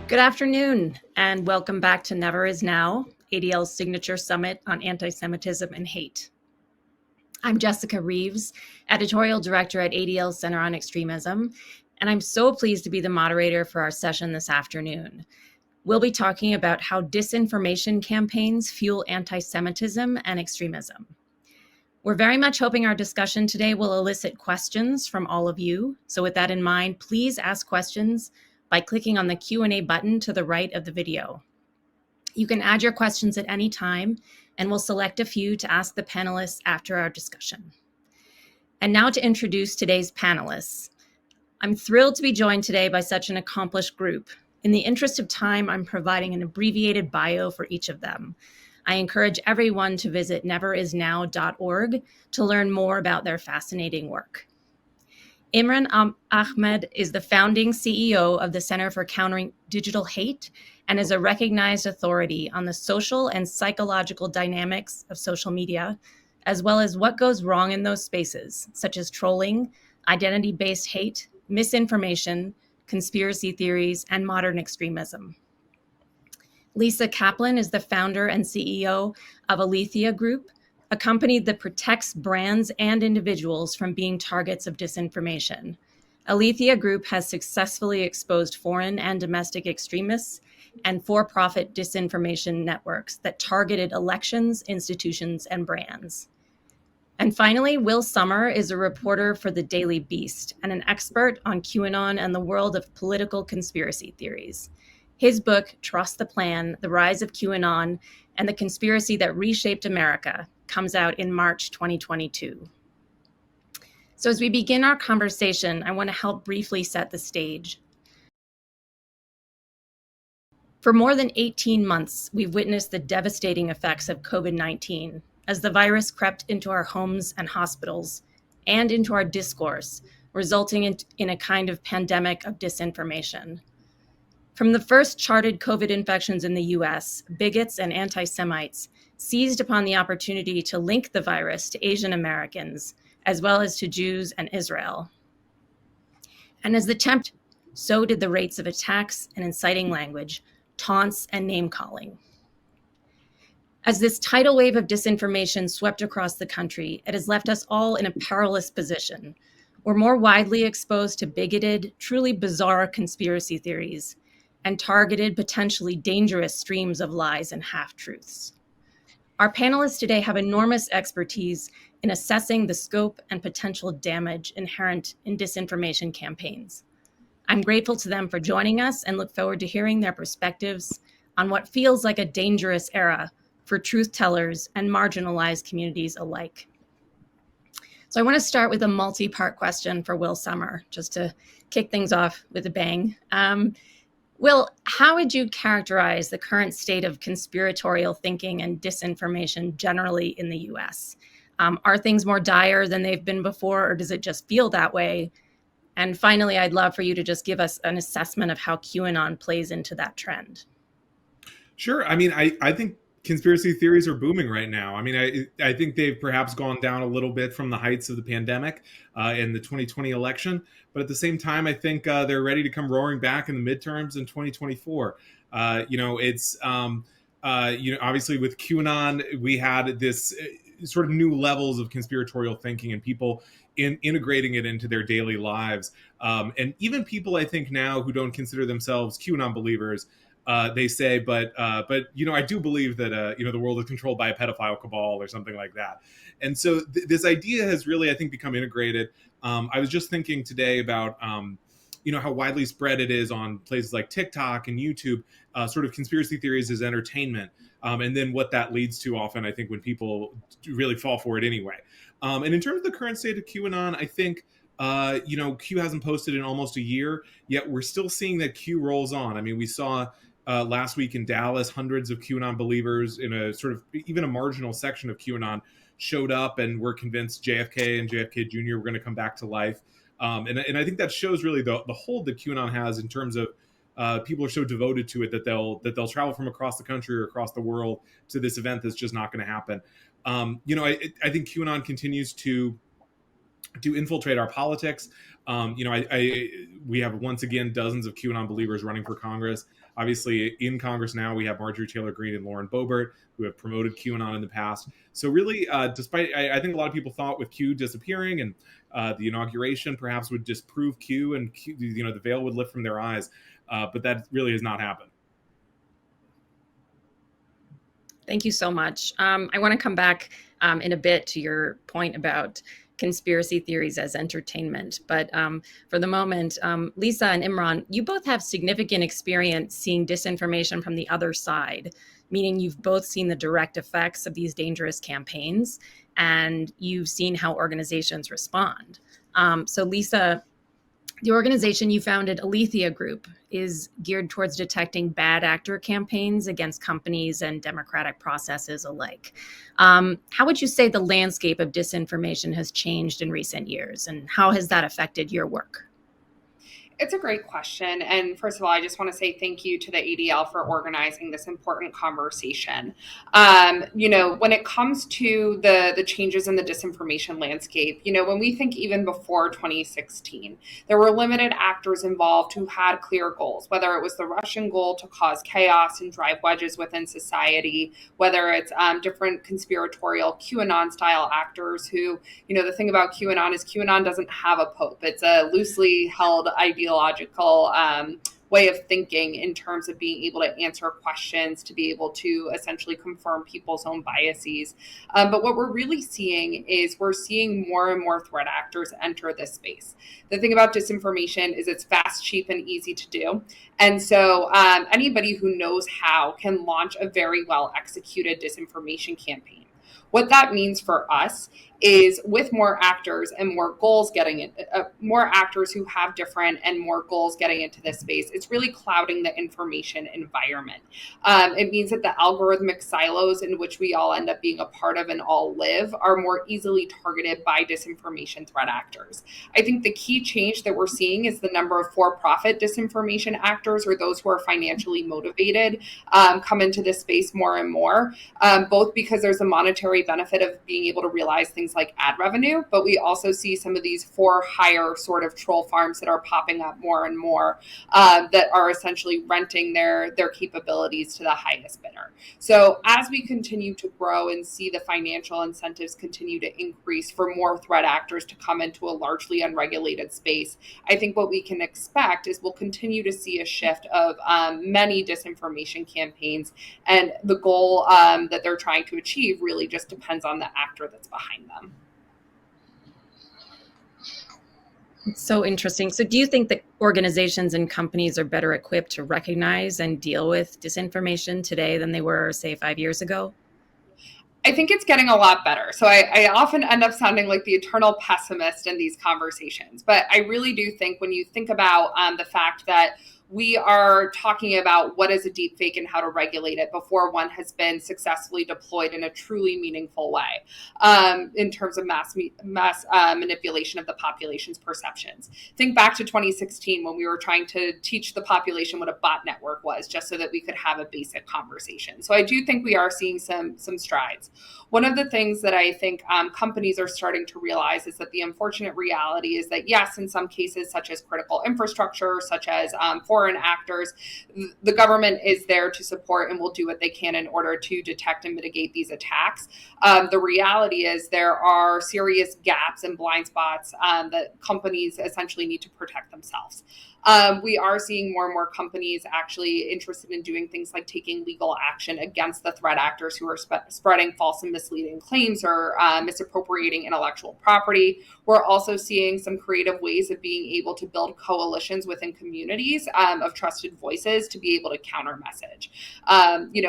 Good afternoon, and welcome back to Never Is Now, ADL's signature summit on anti-Semitism and hate. I'm Jessica Reeves, editorial director at ADL's Center on Extremism, and I'm so pleased to be the moderator for our session this afternoon. We'll be talking about how disinformation campaigns fuel anti-Semitism and extremism. We're very much hoping our discussion today will elicit questions from all of you. So with that in mind, please ask questions by clicking on the Q&A button to the right of the video. You can add your questions at any time, and we'll select a few to ask the panelists after our discussion. And now to introduce today's panelists. I'm thrilled to be joined today by such an accomplished group. In the interest of time, I'm providing an abbreviated bio for each of them. I encourage everyone to visit neverisnow.org to learn more about their fascinating work. Imran Ahmed is the founding CEO of the Center for Countering Digital Hate and is a recognized authority on the social and psychological dynamics of social media, as well as what goes wrong in those spaces, such as trolling, identity-based hate, misinformation, conspiracy theories, and modern extremism. Lisa Kaplan is the founder and CEO of Alethea Group, a company that protects brands and individuals from being targets of disinformation. Alethea Group has successfully exposed foreign and domestic extremists and for-profit disinformation networks that targeted elections, institutions, and brands. And finally, Will Sommer is a reporter for the Daily Beast and an expert on QAnon and the world of political conspiracy theories. His book, Trust the Plan, The Rise of QAnon and the Conspiracy That Reshaped America, comes out in March 2022. So as we begin our conversation, I want to help briefly set the stage. For more than 18 months, we've witnessed the devastating effects of COVID-19 as the virus crept into our homes and hospitals and into our discourse, resulting in a kind of pandemic of disinformation. From the first charted COVID infections in the US, bigots and anti-Semites seized upon the opportunity to link the virus to Asian Americans, as well as to Jews and Israel. And as the tempt, so did the rates of attacks and inciting language, taunts and name-calling. As this tidal wave of disinformation swept across the country, it has left us all in a perilous position. We're more widely exposed to bigoted, truly bizarre conspiracy theories and targeted, potentially dangerous streams of lies and half-truths. Our panelists today have enormous expertise in assessing the scope and potential damage inherent in disinformation campaigns. I'm grateful to them for joining us and look forward to hearing their perspectives on what feels like a dangerous era for truth tellers and marginalized communities alike. So I want to start with a multi-part question for Will Sommer, just to kick things off with a bang. Will, how would you characterize the current state of conspiratorial thinking and disinformation generally in the US? Are things more dire than they've been before, or does it just feel that way? And finally, I'd love for you to just give us an assessment of how QAnon plays into that trend. Sure. I mean, I think conspiracy theories are booming right now. I mean, I think they've perhaps gone down a little bit from the heights of the pandemic in the 2020 election. But at the same time, I think they're ready to come roaring back in the midterms in 2024. Obviously with QAnon, we had this sort of new levels of conspiratorial thinking and people integrating it into their daily lives. And even people, I think now who don't consider themselves QAnon believers, they say, but I do believe that the world is controlled by a pedophile cabal or something like that. And so this idea has really, I think, become integrated. I was just thinking today about how widely spread it is on places like TikTok and YouTube, sort of conspiracy theories as entertainment, and then what that leads to often, I think, when people really fall for it anyway. And in terms of the current state of QAnon, I think Q hasn't posted in almost a year, yet we're still seeing that Q rolls on. I mean, we saw last week in Dallas, hundreds of QAnon believers in a sort of even a marginal section of QAnon showed up and were convinced JFK and JFK Jr. were going to come back to life. And I think that shows really the hold that QAnon has in terms of people are so devoted to it that they'll travel from across the country or across the world to this event that's just not going to happen. I think QAnon continues to infiltrate our politics. We have once again dozens of QAnon believers running for Congress. Obviously, in Congress now, we have Marjorie Taylor Greene and Lauren Boebert, who have promoted QAnon in the past. So really, despite I think a lot of people thought with Q disappearing and the inauguration perhaps would disprove Q and Q, the veil would lift from their eyes, but that really has not happened. Thank you so much. I want to come back in a bit to your point about conspiracy theories as entertainment. But for the moment, Lisa and Imran, you both have significant experience seeing disinformation from the other side, meaning you've both seen the direct effects of these dangerous campaigns and you've seen how organizations respond. So, Lisa, the organization you founded, Alethea Group, is geared towards detecting bad actor campaigns against companies and democratic processes alike. How would you say the landscape of disinformation has changed in recent years, and how has that affected your work? It's a great question. And first of all, I just want to say thank you to the ADL for organizing this important conversation. When it comes to the changes in the disinformation landscape, when we think even before 2016, there were limited actors involved who had clear goals, whether it was the Russian goal to cause chaos and drive wedges within society, whether it's different conspiratorial QAnon style actors who, the thing about QAnon is QAnon doesn't have a pope. It's a loosely held ideological way of thinking in terms of being able to answer questions, to be able to essentially confirm people's own biases. But what we're really seeing is we're seeing more and more threat actors enter this space. The thing about disinformation is it's fast, cheap, and easy to do. And so anybody who knows how can launch a very well executed disinformation campaign. What that means for us is with more actors and more goals getting in, more actors who have different and more goals getting into this space, it's really clouding the information environment. It means that the algorithmic silos in which we all end up being a part of and all live are more easily targeted by disinformation threat actors. I think the key change that we're seeing is the number of for-profit disinformation actors, or those who are financially motivated, come into this space more and more, both because there's a monetary benefit of being able to realize things like ad revenue, but we also see some of these for-hire sort of troll farms that are popping up more and more, that are essentially renting their capabilities to the highest bidder. So as we continue to grow and see the financial incentives continue to increase for more threat actors to come into a largely unregulated space, I think what we can expect is we'll continue to see a shift of many disinformation campaigns, and the goal that they're trying to achieve really just depends on the actor that's behind them. It's so interesting. So do you think that organizations and companies are better equipped to recognize and deal with disinformation today than they were, say, 5 years ago? I think it's getting a lot better. So I often end up sounding like the eternal pessimist in these conversations. But I really do think when you think about the fact that we are talking about what is a deep fake and how to regulate it before one has been successfully deployed in a truly meaningful way, in terms of mass manipulation of the population's perceptions. Think back to 2016 when we were trying to teach the population what a bot network was, just so that we could have a basic conversation. So I do think we are seeing some strides. One of the things that I think companies are starting to realize is that the unfortunate reality is that, yes, in some cases, such as critical infrastructure, such as foreign actors, the government is there to support and will do what they can in order to detect and mitigate these attacks. The reality is there are serious gaps and blind spots that companies essentially need to protect themselves. We are seeing more and more companies actually interested in doing things like taking legal action against the threat actors who are spreading false and misleading claims or misappropriating intellectual property. We're also seeing some creative ways of being able to build coalitions within communities of trusted voices to be able to counter message.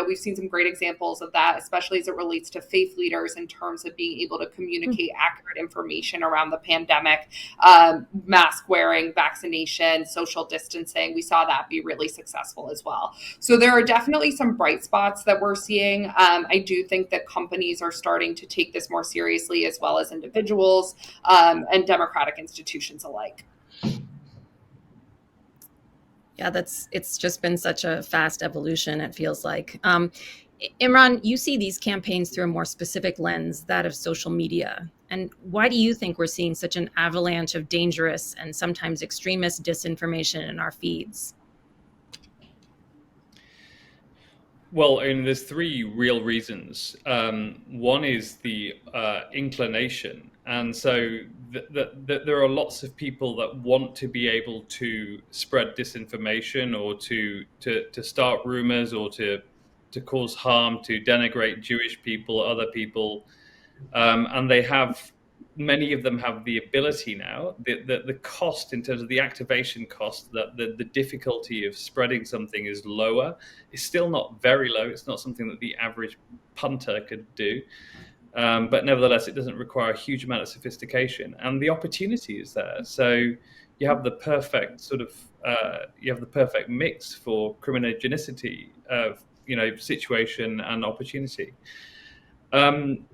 We've seen some great examples of that, especially as it relates to faith leaders in terms of being able to communicate accurate information around the pandemic, mask wearing, vaccination, social distancing. We saw that be really successful as well. So there are definitely some bright spots that we're seeing. I do think that companies are starting to take this more seriously, as well as individuals and democratic institutions alike. Yeah, it's just been such a fast evolution, it feels like. Imran, you see these campaigns through a more specific lens, that of social media. And why do you think we're seeing such an avalanche of dangerous and sometimes extremist disinformation in our feeds? Well, I mean, there's three real reasons. One is the inclination, and so there are lots of people that want to be able to spread disinformation or to start rumors or to cause harm, to denigrate Jewish people, other people, and they have many of them have the ability now. The cost in terms of the activation cost, that the difficulty of spreading something is lower. It's still not very low. It's not something that the average punter could do. But nevertheless, it doesn't require a huge amount of sophistication, and the opportunity is there. So you have the perfect mix for criminogenicity of situation and opportunity. And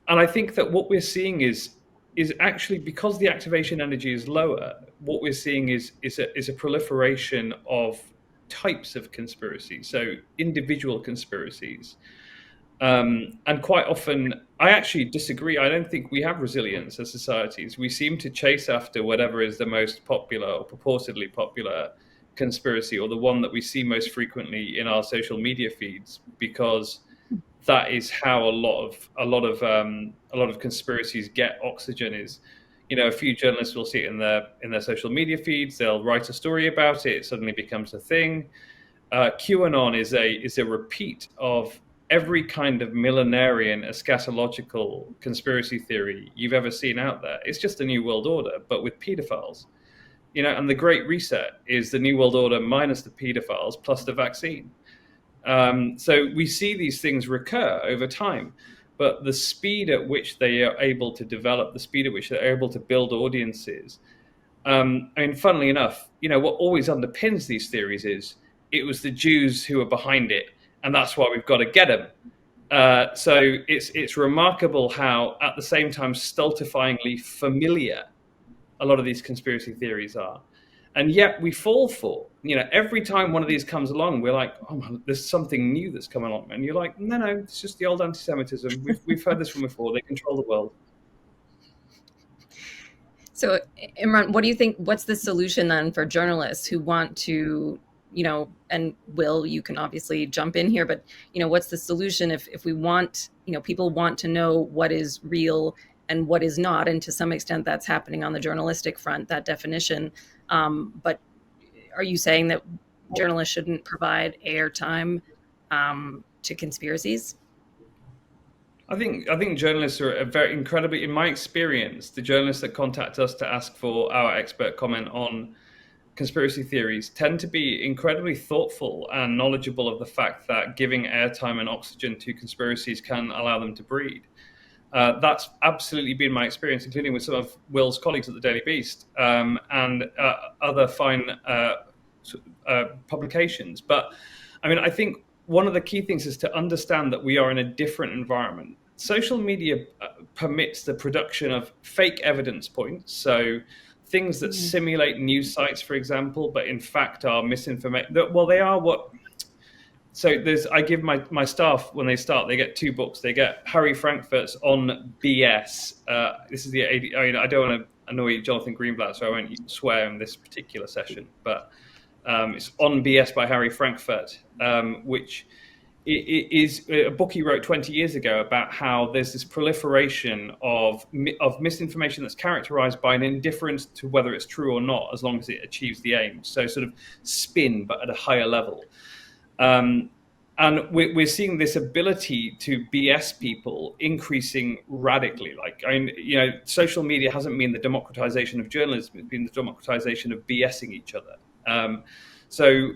I think that what we're seeing is actually, because the activation energy is lower, what we're seeing is a proliferation of types of conspiracy, so individual conspiracies. And quite often, I actually disagree. I don't think we have resilience as societies. We seem to chase after whatever is the most popular or purportedly popular conspiracy, or the one that we see most frequently in our social media feeds, because that is how a lot of conspiracies get oxygen. Is, a few journalists will see it in their social media feeds. They'll write a story about it. It suddenly becomes a thing. QAnon is a repeat of every kind of millenarian eschatological conspiracy theory you've ever seen out there. It's just a new world order, but with pedophiles. And the Great Reset is the new world order minus the pedophiles plus the vaccine. So we see these things recur over time, but the speed at which they are able to develop, the speed at which they're able to build audiences. I mean, funnily enough, what always underpins these theories is it was the Jews who were behind it, and that's why we've got to get them. So it's remarkable how, at the same time, stultifyingly familiar a lot of these conspiracy theories are. And yet we fall for, every time one of these comes along, we're like, oh man, there's something new that's come along. And you're like, no, it's just the old anti-Semitism. We've heard this from before. They control the world. So, Imran, what do you think? What's the solution then for journalists who want to, and Will, you can obviously jump in here, but, what's the solution if we want, people want to know what is real and what is not, and to some extent that's happening on the journalistic front, that definition. But are you saying that journalists shouldn't provide airtime to conspiracies? I think journalists are very incredibly, in my experience, the journalists that contact us to ask for our expert comment on conspiracy theories tend to be incredibly thoughtful and knowledgeable of the fact that giving airtime and oxygen to conspiracies can allow them to breed. That's absolutely been my experience, including with some of Will's colleagues at the Daily Beast and other fine publications. But I mean, I think one of the key things is to understand that we are in a different environment. Social media permits the production of fake evidence points, so things that simulate news sites, for example, but in fact are misinformation. Well, they are what. So I give my staff, when they start, they get 2 books. They get Harry Frankfurt's On BS. This is the AD. I mean, I don't want to annoy Jonathan Greenblatt, so I won't swear in this particular session. But it's On BS by Harry Frankfurt, which is a book he wrote 20 years ago about how there's this proliferation of misinformation that's characterized by an indifference to whether it's true or not, as long as it achieves the aim. So sort of spin, but at a higher level. And we're seeing this ability to BS people increasing radically. Like, I mean, social media hasn't been the democratization of journalism; it's been the democratization of BSing each other. So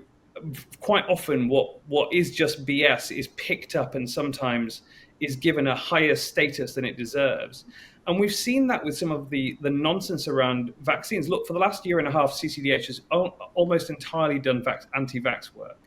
quite often, what is just BS is picked up and sometimes is given a higher status than it deserves. And we've seen that with some of the nonsense around vaccines. Look, for the last year and a half, CCDH has almost entirely done anti-vax work.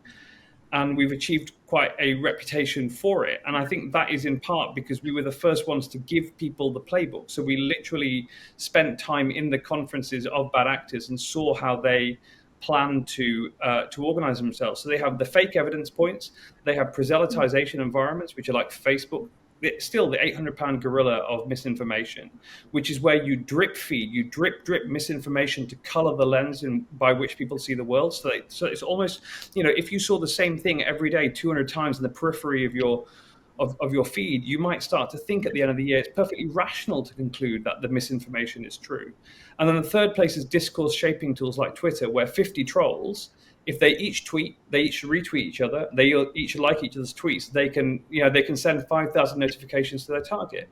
And we've achieved quite a reputation for it. And I think that is in part because we were the first ones to give people the playbook. So we literally spent time in the conferences of bad actors and saw how they plan to organize themselves. So they have the fake evidence points. They have proselytization environments, which are like Facebook it's still the 800-pound gorilla of misinformation, which is where you drip feed, you drip misinformation to color the lens by which people see the world. So it's almost, if you saw the same thing every day 200 times in the periphery of your feed, you might start to think at the end of the year it's perfectly rational to conclude that the misinformation is true. And then the third place is discourse shaping tools like Twitter, where 50 trolls, if they each tweet, they each retweet each other, they each like each other's tweets, they can send 5,000 notifications to their target.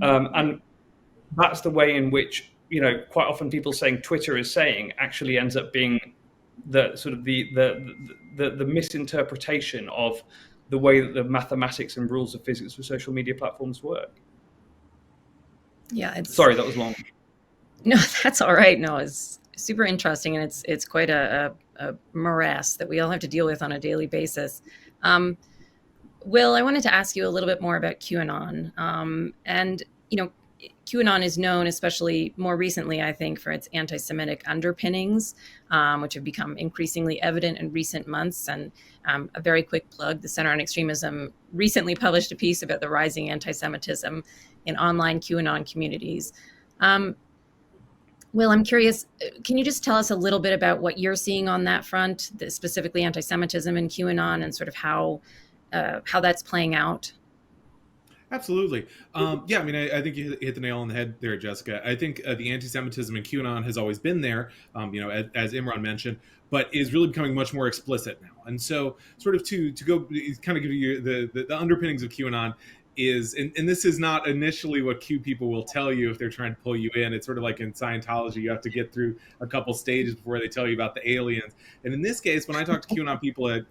And that's the way in which, quite often people saying Twitter is saying actually ends up being the sort of the misinterpretation of the way that the mathematics and rules of physics for social media platforms work. Yeah, Sorry, that was long. No, that's all right. No, it's super interesting, and it's quite a morass that we all have to deal with on a daily basis. Will, I wanted to ask you a little bit more about QAnon. And, QAnon is known, especially more recently, I think, for its anti-Semitic underpinnings, which have become increasingly evident in recent months. And a very quick plug, the Center on Extremism recently published a piece about the rising anti-Semitism in online QAnon communities. Will, I'm curious, can you just tell us a little bit about what you're seeing on that front, specifically anti-Semitism and QAnon, and sort of how that's playing out? Absolutely. Yeah, I mean, I think you hit the nail on the head there, Jessica. I think the anti-Semitism in QAnon has always been there, as Imran mentioned, but is really becoming much more explicit now. And so, sort of to go kind of give you the underpinnings of QAnon is, and this is not initially what Q people will tell you if they're trying to pull you in. It's sort of like in Scientology, you have to get through a couple stages before they tell you about the aliens. And in this case, when I talk to QAnon people at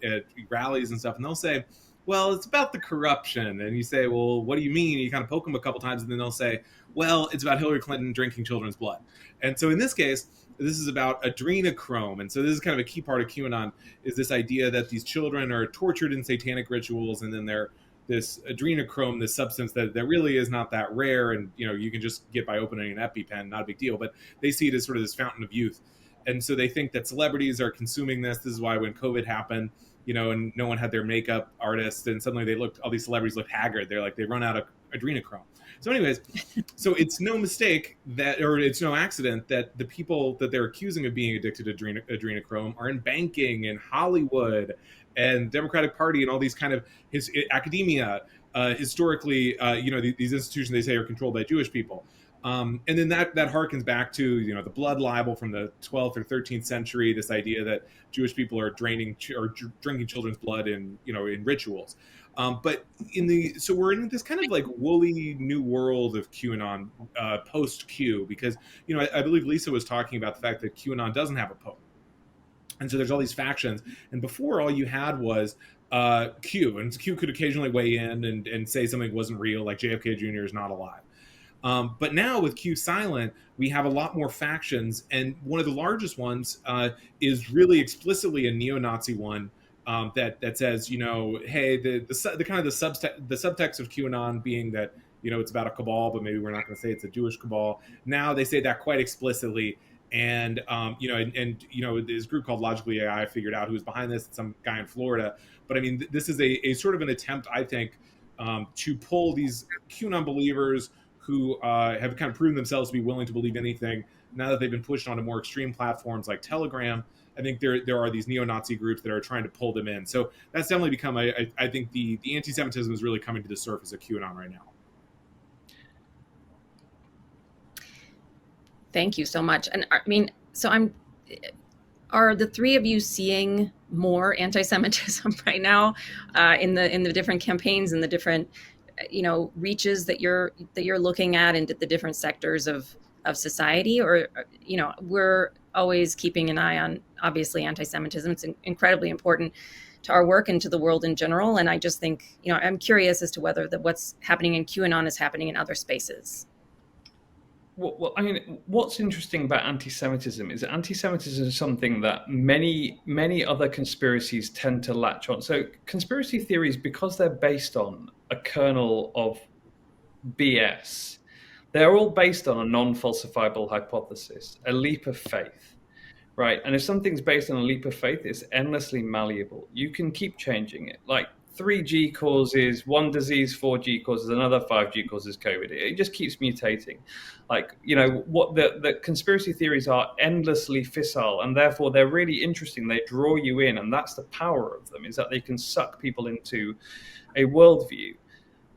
rallies and stuff, and they'll say, well, it's about the corruption. And you say, well, what do you mean? You kind of poke them a couple times, and then they'll say, well, it's about Hillary Clinton drinking children's blood. And so in this case, this is about adrenochrome. And so this is kind of a key part of QAnon, is this idea that these children are tortured in satanic rituals, and then they're this adrenochrome, this substance that really is not that rare, and you can just get by opening an EpiPen, not a big deal. But they see it as sort of this fountain of youth. And so they think that celebrities are consuming this. This is why when COVID happened, and no one had their makeup artists, and suddenly all these celebrities looked haggard. They're like, they run out of adrenochrome. So anyways, so it's no mistake or it's no accident that the people that they're accusing of being addicted to adrenochrome are in banking and Hollywood and Democratic Party and all these kind of academia, historically, these institutions they say are controlled by Jewish people. And then that harkens back to the blood libel from the 12th or 13th century. This idea that Jewish people are drinking children's blood in rituals. But so we're in this kind of like woolly new world of QAnon post Q, because I believe Lisa was talking about the fact that QAnon doesn't have a pope, and so there's all these factions. And before, all you had was Q, and Q could occasionally weigh in and say something wasn't real, like JFK Jr. is not alive. But now with Q silent, we have a lot more factions, and one of the largest ones is really explicitly a neo-Nazi one that says, hey, the kind of the subtext of QAnon being that it's about a cabal, but maybe we're not going to say it's a Jewish cabal. Now they say that quite explicitly, and this group called Logically AI figured out who was behind this. It's some guy in Florida, but I mean, this is a sort of an attempt, I think, to pull these QAnon believers who have kind of proven themselves to be willing to believe anything, now that they've been pushed onto more extreme platforms like Telegram. I think there are these neo-Nazi groups that are trying to pull them in. So that's definitely become, I think the anti-Semitism is really coming to the surface of QAnon right now. Thank you so much. And I mean, so are the three of you seeing more anti-Semitism right now in the different campaigns and the different reaches that you're looking at into the different sectors of society? Or we're always keeping an eye on, obviously, anti-Semitism. It's incredibly important to our work and to the world in general. And I just think, I'm curious as to whether what's happening in QAnon is happening in other spaces. Well, I mean, what's interesting about anti-Semitism is that anti-Semitism is something that many other conspiracies tend to latch on. So conspiracy theories, because they're based on a kernel of BS, they're all based on a non-falsifiable hypothesis, a leap of faith, right? And if something's based on a leap of faith, it's endlessly malleable. You can keep changing it. Like, 3G causes one disease, 4G causes another, 5G causes COVID. It just keeps mutating. Like, what the conspiracy theories are endlessly fissile, and therefore they're really interesting. They draw you in, and that's the power of them, is that they can suck people into a worldview.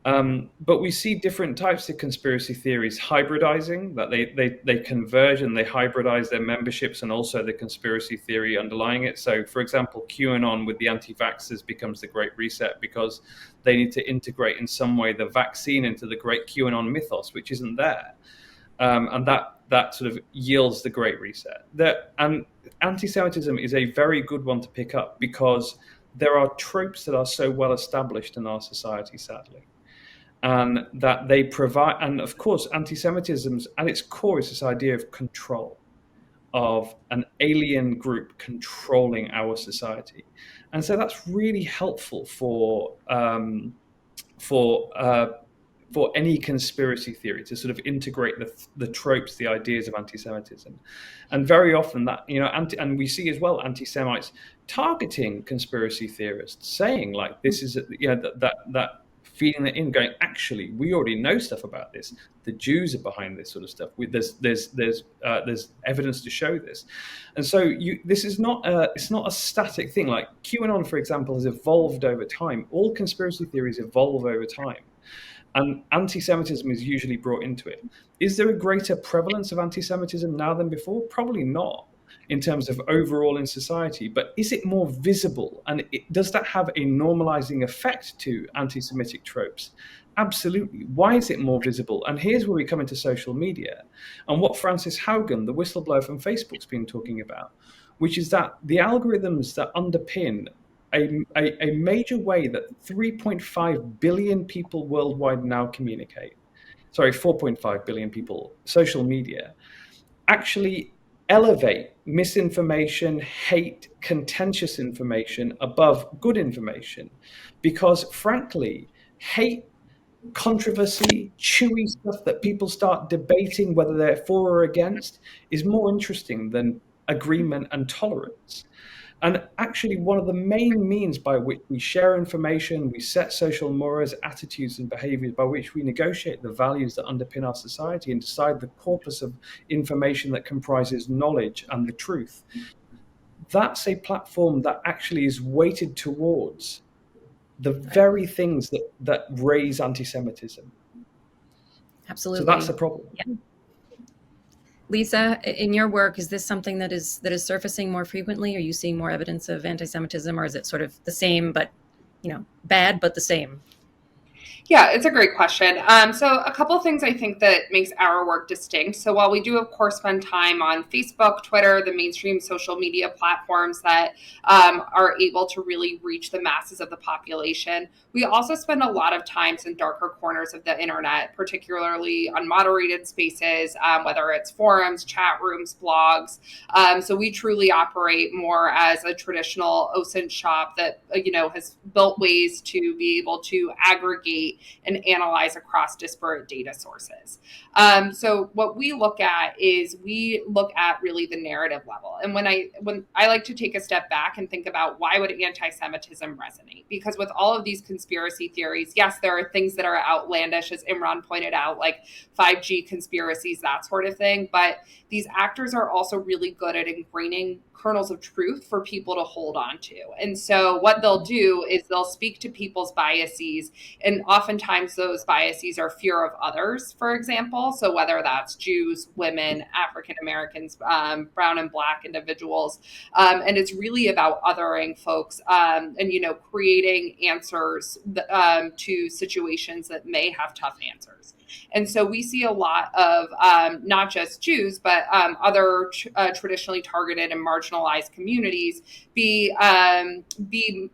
But we see different types of conspiracy theories hybridizing, that they converge and they hybridize their memberships and also the conspiracy theory underlying it. So, for example, QAnon with the anti-vaxxers becomes the Great Reset because they need to integrate in some way the vaccine into the great QAnon mythos, which isn't there. And that sort of yields the Great Reset. And anti-Semitism is a very good one to pick up because there are tropes that are so well established in our society, sadly. And that they provide, and of course, anti-Semitism at its core is this idea of control, of an alien group controlling our society, and so that's really helpful for any conspiracy theory to sort of integrate the tropes, the ideas of anti-Semitism, and very often that and we see as well anti-Semites targeting conspiracy theorists, saying like this is that feeding it in, going, actually, we already know stuff about this. The Jews are behind this sort of stuff. There's evidence to show this, and so this is it's not a static thing. Like QAnon, for example, has evolved over time. All conspiracy theories evolve over time, and anti-Semitism is usually brought into it. Is there a greater prevalence of anti-Semitism now than before? Probably not, in terms of overall in society, but is it more visible? And does that have a normalizing effect to anti-Semitic tropes? Absolutely. Why is it more visible? And here's where we come into social media and what Frances Haugen, the whistleblower from Facebook's been talking about, which is that the algorithms that underpin a major way that 3.5 billion people worldwide now communicate, 4.5 billion people, social media, actually elevate misinformation, hate, contentious information above good information. Because frankly, hate, controversy, chewy stuff that people start debating whether they're for or against is more interesting than agreement and tolerance. And actually, one of the main means by which we share information, we set social mores, attitudes, and behaviors by which we negotiate the values that underpin our society and decide the corpus of information that comprises knowledge and the truth. That's a platform that actually is weighted towards the very things that raise anti-Semitism. Absolutely. So that's a problem. Yeah. Lisa, in your work, is this something that is surfacing more frequently? Are you seeing more evidence of anti-Semitism, or is it sort of the same, but bad, but the same? Yeah, it's a great question. So a couple of things I think that makes our work distinct. So while we do, of course, spend time on Facebook, Twitter, the mainstream social media platforms that are able to really reach the masses of the population, we also spend a lot of time in darker corners of the internet, particularly unmoderated spaces, whether it's forums, chat rooms, blogs. So we truly operate more as a traditional OSINT shop that has built ways to be able to aggregate and analyze across disparate data sources. So what we look at is really the narrative level. And when I like to take a step back and think about why would anti-Semitism resonate? Because with all of these conspiracy theories, yes, there are things that are outlandish, as Imran pointed out, like 5G conspiracies, that sort of thing. But these actors are also really good at ingraining kernels of truth for people to hold on to. And so what they'll do is they'll speak to people's biases, and oftentimes those biases are fear of others, for example. So whether that's Jews, women, African Americans, brown and black individuals, and it's really about othering folks and creating answers to situations that may have tough answers. And so we see a lot of not just Jews, but other traditionally targeted and marginalized communities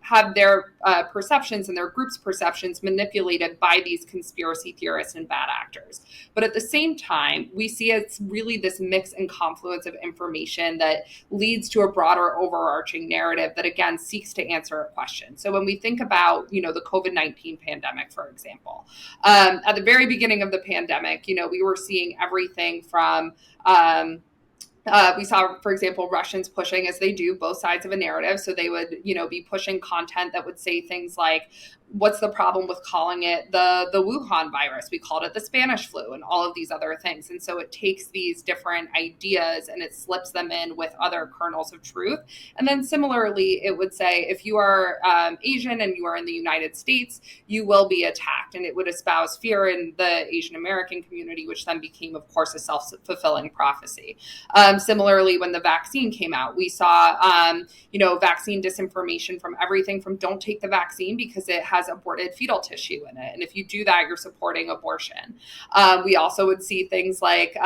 have their perceptions and their group's perceptions manipulated by these conspiracy theorists and bad actors. But at the same time, we see it's really this mix and confluence of information that leads to a broader overarching narrative that, again, seeks to answer a question. So when we think about, the COVID-19 pandemic, for example, at the very beginning of the pandemic, we were seeing everything from We saw, for example, Russians pushing, as they do, both sides of a narrative. So they would, be pushing content that would say things like, what's the problem with calling it the Wuhan virus? We called it the Spanish flu and all of these other things. And so it takes these different ideas and it slips them in with other kernels of truth. And then similarly, it would say, if you are Asian and you are in the United States, you will be attacked. And it would espouse fear in the Asian American community, which then became, of course, a self-fulfilling prophecy. Similarly, when the vaccine came out, we saw, vaccine disinformation from everything from don't take the vaccine because it has aborted fetal tissue in it. And if you do that, you're supporting abortion. We also would see things like,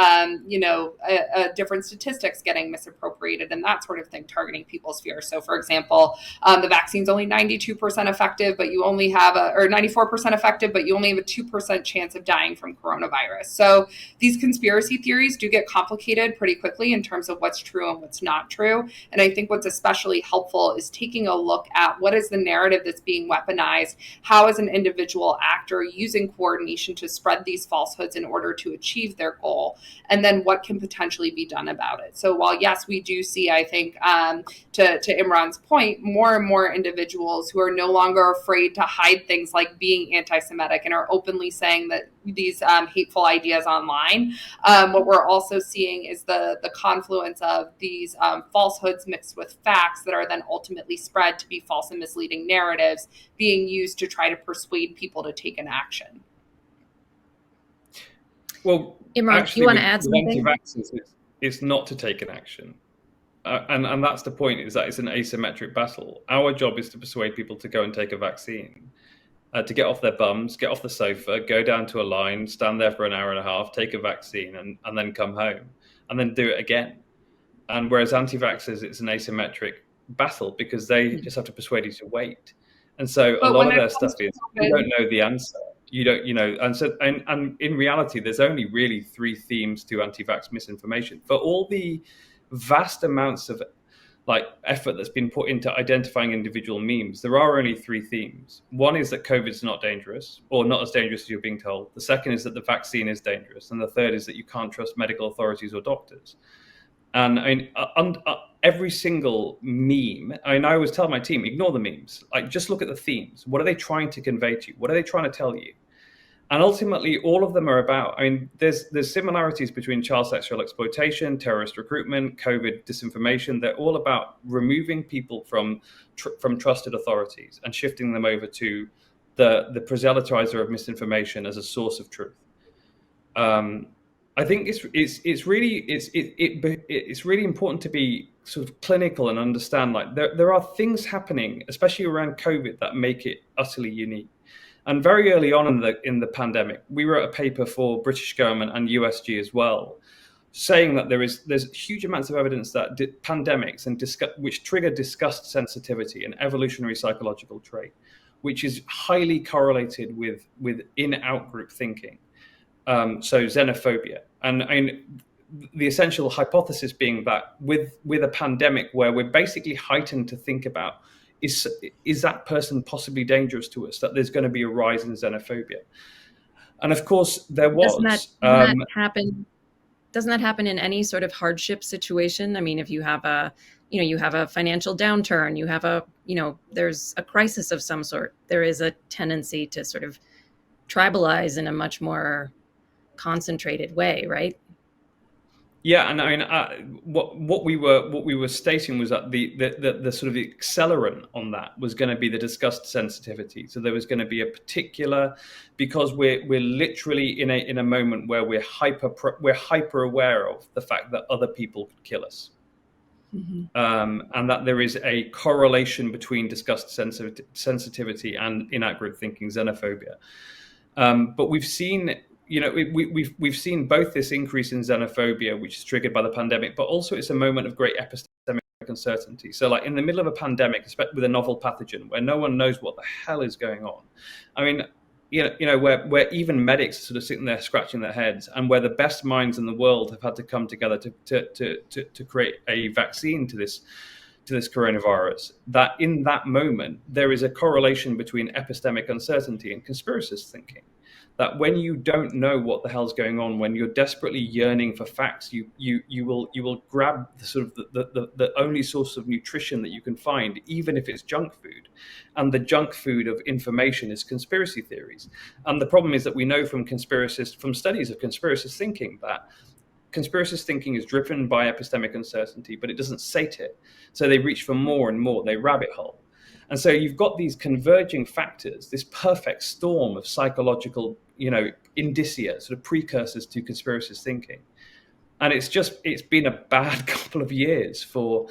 different statistics getting misappropriated and that sort of thing, targeting people's fear. So, for example, the vaccine's only 92% effective, but you only have or 94% effective, but you only have a 2% chance of dying from coronavirus. So these conspiracy theories do get complicated pretty quickly in terms of what's true and what's not true. And I think what's especially helpful is taking a look at what is the narrative that's being weaponized, how is an individual actor using coordination to spread these falsehoods in order to achieve their goal, and then what can potentially be done about it. So while, yes, we do see, I think, to Imran's point, more and more individuals who are no longer afraid to hide things like being anti-Semitic and are openly saying that these hateful ideas online, what we're also seeing is the confluence of these falsehoods mixed with facts that are then ultimately spread to be false and misleading narratives being used to try to persuade people to take an action. Well, Imran, actually, you want to add something? Anti-vaxxers, it's not to take an action. And that's the point, is that it's an asymmetric battle. Our job is to persuade people to go and take a vaccine, to get off their bums, get off the sofa, go down to a line, stand there for an hour and a half, take a vaccine, and then come home, and then do it again. And whereas anti-vaxxers, it's an asymmetric battle because they just have to persuade you to wait. And so a lot of their stuff is, you don't know the answer. You don't, and in reality, there's only really 3 themes to anti-vax misinformation. For all the vast amounts of effort that's been put into identifying individual memes, there are only 3 themes. One is that COVID's not dangerous, or not as dangerous as you're being told. The second is that the vaccine is dangerous. And the third is that you can't trust medical authorities or doctors. And every single meme, I always tell my team, ignore the memes. Just look at the themes. What are they trying to convey to you? What are they trying to tell you? And ultimately, all of them are about, there's similarities between child sexual exploitation, terrorist recruitment, COVID disinformation. They're all about removing people from trusted authorities and shifting them over to the proselytizer of misinformation as a source of truth. I think it's really important to be sort of clinical and understand there are things happening, especially around COVID, that make it utterly unique. And very early on in the pandemic, we wrote a paper for British government and USG as well, saying that there's huge amounts of evidence that pandemics which trigger disgust sensitivity, an evolutionary psychological trait, which is highly correlated with in-out group thinking. So xenophobia. And the essential hypothesis being that with a pandemic where we're basically heightened to think about, is that person possibly dangerous to us, that there's going to be a rise in xenophobia. And of course there was. Doesn't that happen in any sort of hardship situation? I mean, if you have a financial downturn, you have there's a crisis of some sort, there is a tendency to sort of tribalize in a much more concentrated way, right? Yeah, and what we were stating was that the sort of accelerant on that was going to be the disgust sensitivity. So there was going to be a particular, because we're literally in a moment where we're hyper aware of the fact that other people could kill us, and that there is a correlation between disgust sensitivity and in-out group thinking, xenophobia. But we've seen. We've seen both this increase in xenophobia, which is triggered by the pandemic, but also it's a moment of great epistemic uncertainty. So in the middle of a pandemic, especially with a novel pathogen where no one knows what the hell is going on. Where even medics are sort of sitting there scratching their heads, and where the best minds in the world have had to come together to create a vaccine to this coronavirus, that in that moment, there is a correlation between epistemic uncertainty and conspiracist thinking. that when you don't know what the hell's going on, when you're desperately yearning for facts, you will grab the sort of the only source of nutrition that you can find, even if it's junk food. And the junk food of information is conspiracy theories. And the problem is that we know from studies of conspiracist thinking, that conspiracist thinking is driven by epistemic uncertainty, but it doesn't sate it. So they reach for more and more, they rabbit hole. And so you've got these converging factors, this perfect storm of psychological, indicia, sort of precursors to conspiracist thinking. And it's been a bad couple of years for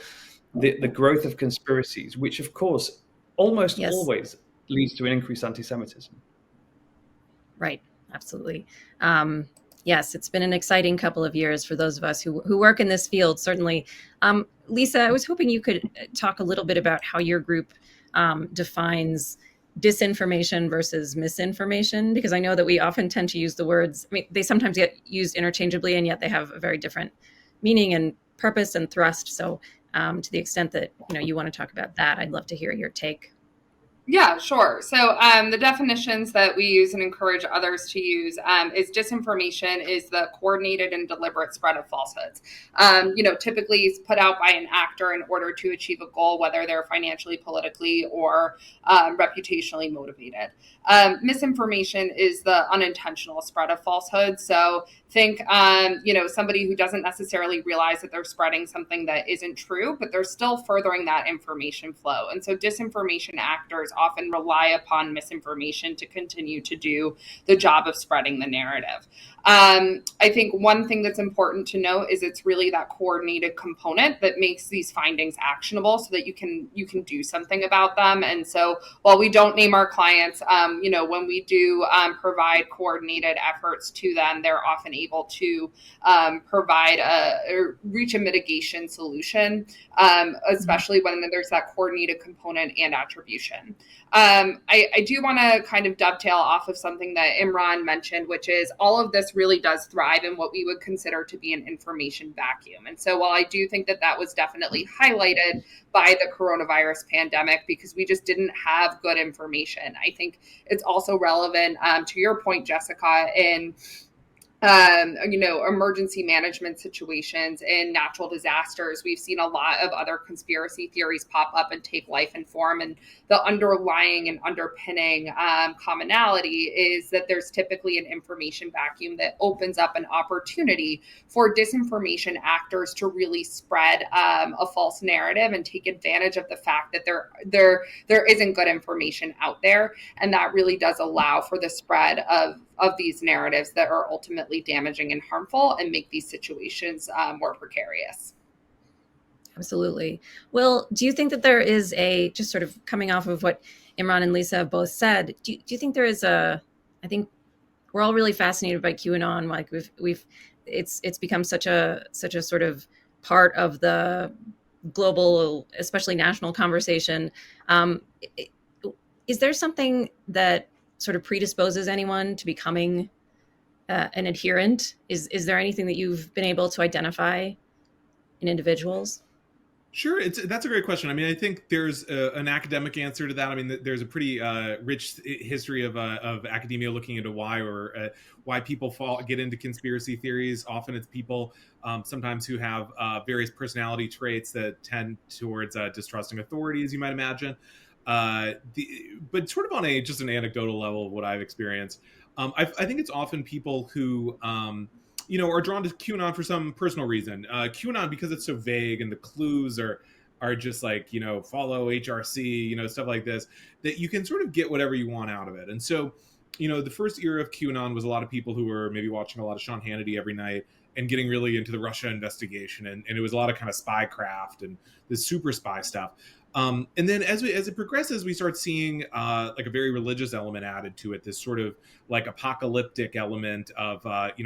the growth of conspiracies, which of course almost always leads to an increased anti-Semitism. Right, absolutely. Yes, it's been an exciting couple of years for those of us who work in this field, certainly. Lisa, I was hoping you could talk a little bit about how your group defines disinformation versus misinformation, because I know that we often tend to use the words, they sometimes get used interchangeably, and yet they have a very different meaning and purpose and thrust. So to the extent that you want to talk about that, I'd love to hear your take. Yeah, sure. So the definitions that we use and encourage others to use is disinformation is the coordinated and deliberate spread of falsehoods. Typically it's put out by an actor in order to achieve a goal, whether they're financially, politically, or reputationally motivated. Misinformation is the unintentional spread of falsehoods. So think, somebody who doesn't necessarily realize that they're spreading something that isn't true, but they're still furthering that information flow. And so disinformation actors often rely upon misinformation to continue to do the job of spreading the narrative. I think one thing that's important to note is it's really that coordinated component that makes these findings actionable so that you can do something about them. And so while we don't name our clients, when we do provide coordinated efforts to them, they're often able to provide or reach a mitigation solution, especially when there's that coordinated component and attribution. I do want to kind of dovetail off of something that Imran mentioned, which is all of this really does thrive in what we would consider to be an information vacuum. And so while I do think that that was definitely highlighted by the coronavirus pandemic because we just didn't have good information, I think it's also relevant to your point, Jessica, in emergency management situations and natural disasters. We've seen a lot of other conspiracy theories pop up and take life and form. And the underlying and underpinning commonality is that there's typically an information vacuum that opens up an opportunity for disinformation actors to really spread a false narrative and take advantage of the fact that there isn't good information out there. And that really does allow for the spread of these narratives that are ultimately damaging and harmful and make these situations more precarious. Absolutely. Well, do you think that there is just sort of coming off of what Imran and Lisa have both said, do you think there is I think we're all really fascinated by QAnon. Like it's become such a sort of part of the global, especially national conversation. Is there something that sort of predisposes anyone to becoming an adherent? Is there anything that you've been able to identify in individuals? Sure, that's a great question. I mean, I think there's an academic answer to that. I mean, there's a pretty rich history of academia looking into why people get into conspiracy theories. Often it's people sometimes who have various personality traits that tend towards distrusting authority, as you might imagine. But sort of on just an anecdotal level of what I've experienced, I think it's often people who are drawn to QAnon for some personal reason. QAnon, because it's so vague and the clues are just like, follow HRC, stuff like this, that you can sort of get whatever you want out of it. And so, the first era of QAnon was a lot of people who were maybe watching a lot of Sean Hannity every night and getting really into the Russia investigation. And it was a lot of kind of spycraft and this super spy stuff. And then as it progresses, we start seeing like a very religious element added to it, this sort of like apocalyptic element of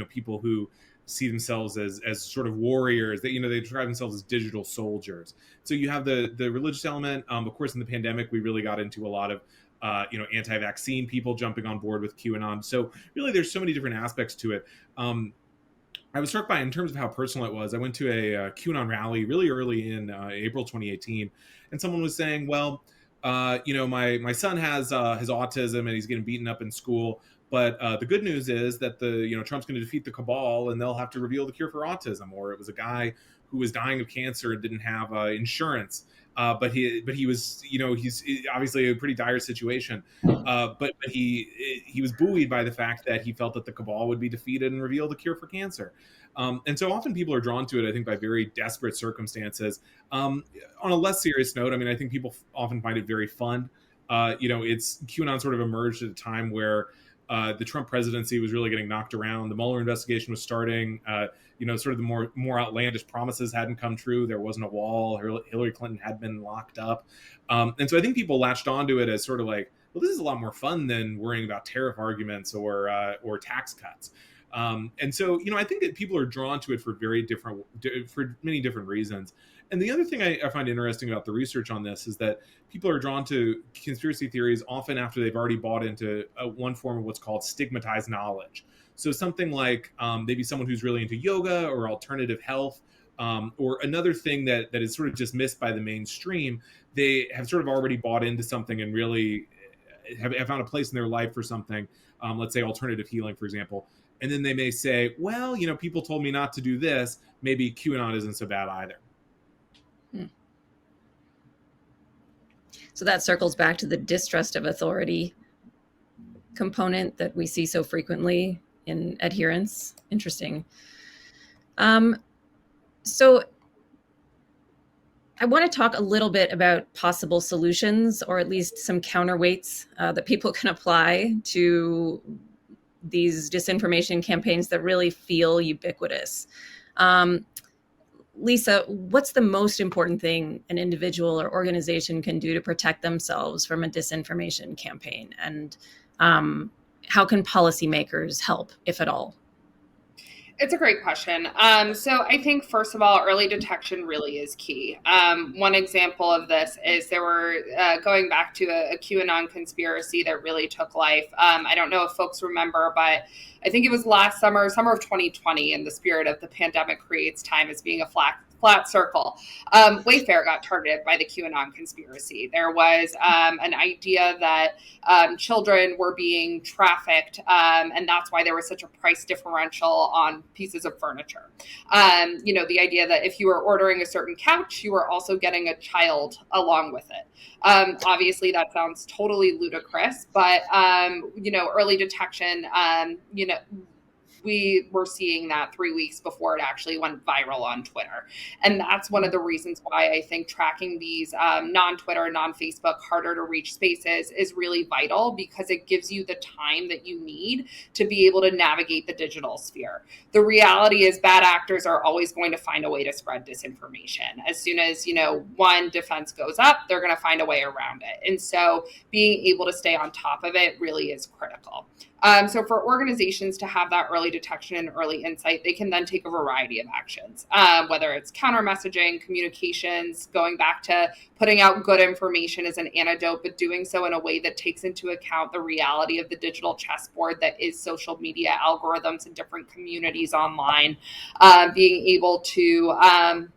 people who see themselves as sort of warriors, that they describe themselves as digital soldiers. So you have the religious element. Of course, in the pandemic, we really got into a lot of anti-vaccine people jumping on board with QAnon. So really, there's so many different aspects to it. I was struck by, in terms of how personal it was, I went to a QAnon rally really early in April 2018, and someone was saying, well, my son has autism and he's getting beaten up in school, But the good news is that Trump's going to defeat the cabal, and they'll have to reveal the cure for autism. Or it was a guy who was dying of cancer and didn't have insurance, but he was he's obviously a pretty dire situation. But he was buoyed by the fact that he felt that the cabal would be defeated and reveal the cure for cancer. And so often people are drawn to it, I think, by very desperate circumstances. On a less serious note, I mean, I think people often find it very fun. It's QAnon sort of emerged at a time where the Trump presidency was really getting knocked around. The Mueller investigation was starting. Sort of the more outlandish promises hadn't come true. There wasn't a wall. Hillary Clinton had been locked up. And so I think people latched onto it as sort of like, well, this is a lot more fun than worrying about tariff arguments or tax cuts. And so, I think that people are drawn to it for many different reasons. And the other thing I find interesting about the research on this is that people are drawn to conspiracy theories often after they've already bought into one form of what's called stigmatized knowledge. So something like maybe someone who's really into yoga or alternative health, or another thing that is sort of just missed by the mainstream. They have sort of already bought into something and really have found a place in their life for something, let's say alternative healing, for example. And then they may say, well, people told me not to do this. Maybe QAnon isn't so bad either. So that circles back to the distrust of authority component that we see so frequently in adherence. Interesting. So I want to talk a little bit about possible solutions, or at least some counterweights that people can apply to these disinformation campaigns that really feel ubiquitous. Lisa, what's the most important thing an individual or organization can do to protect themselves from a disinformation campaign? And how can policymakers help, if at all? It's a great question. So I think, first of all, early detection really is key. One example of this is there were, going back to a QAnon conspiracy that really took life. I don't know if folks remember, but I think it was last summer of 2020, in the spirit of the pandemic creates time as being a flat circle. Wayfair got targeted by the QAnon conspiracy. There was an idea that children were being trafficked, and that's why there was such a price differential on pieces of furniture. The idea that if you were ordering a certain couch, you were also getting a child along with it. Obviously, that sounds totally ludicrous, but early detection, we were seeing that 3 weeks before it actually went viral on Twitter. And that's one of the reasons why I think tracking these non-Twitter, non-Facebook, harder to reach spaces is really vital, because it gives you the time that you need to be able to navigate the digital sphere. The reality is bad actors are always going to find a way to spread disinformation. As soon as, one defense goes up, they're going to find a way around it. And so being able to stay on top of it really is critical. So for organizations to have that early detection and early insight, they can then take a variety of actions, whether it's counter messaging, communications, going back to putting out good information as an antidote, but doing so in a way that takes into account the reality of the digital chessboard that is social media algorithms and different communities online, being able to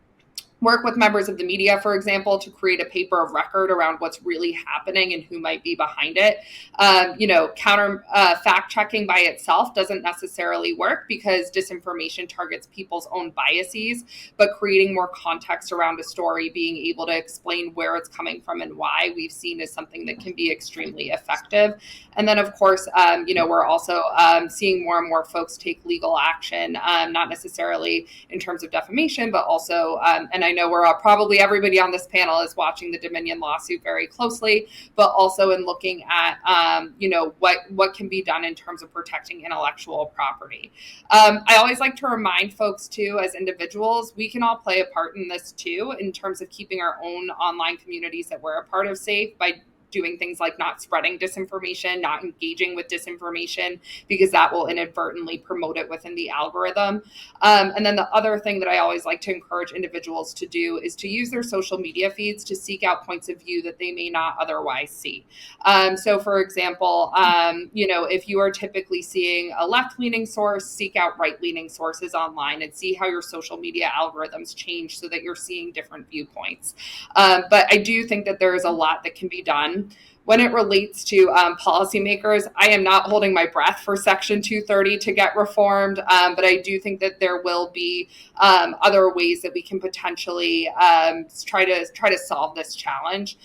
work with members of the media, for example, to create a paper of record around what's really happening and who might be behind it. Counter fact checking by itself doesn't necessarily work, because disinformation targets people's own biases, but creating more context around a story, being able to explain where it's coming from and why, we've seen is something that can be extremely effective. And then, of course, we're also seeing more and more folks take legal action, not necessarily in terms of defamation, but also, and I know we're probably everybody on this panel is watching the Dominion lawsuit very closely, but also in looking at, what can be done in terms of protecting intellectual property. I always like to remind folks too, as individuals, we can all play a part in this too, in terms of keeping our own online communities that we're a part of safe by doing things like not spreading disinformation, not engaging with disinformation, because that will inadvertently promote it within the algorithm. And then the other thing that I always like to encourage individuals to do is to use their social media feeds to seek out points of view that they may not otherwise see. So for example, if you are typically seeing a left-leaning source, seek out right-leaning sources online and see how your social media algorithms change so that you're seeing different viewpoints. But I do think that there is a lot that can be done. when it relates to policymakers, I am not holding my breath for Section 230 to get reformed, but I do think that there will be other ways that we can potentially try to solve this challenge.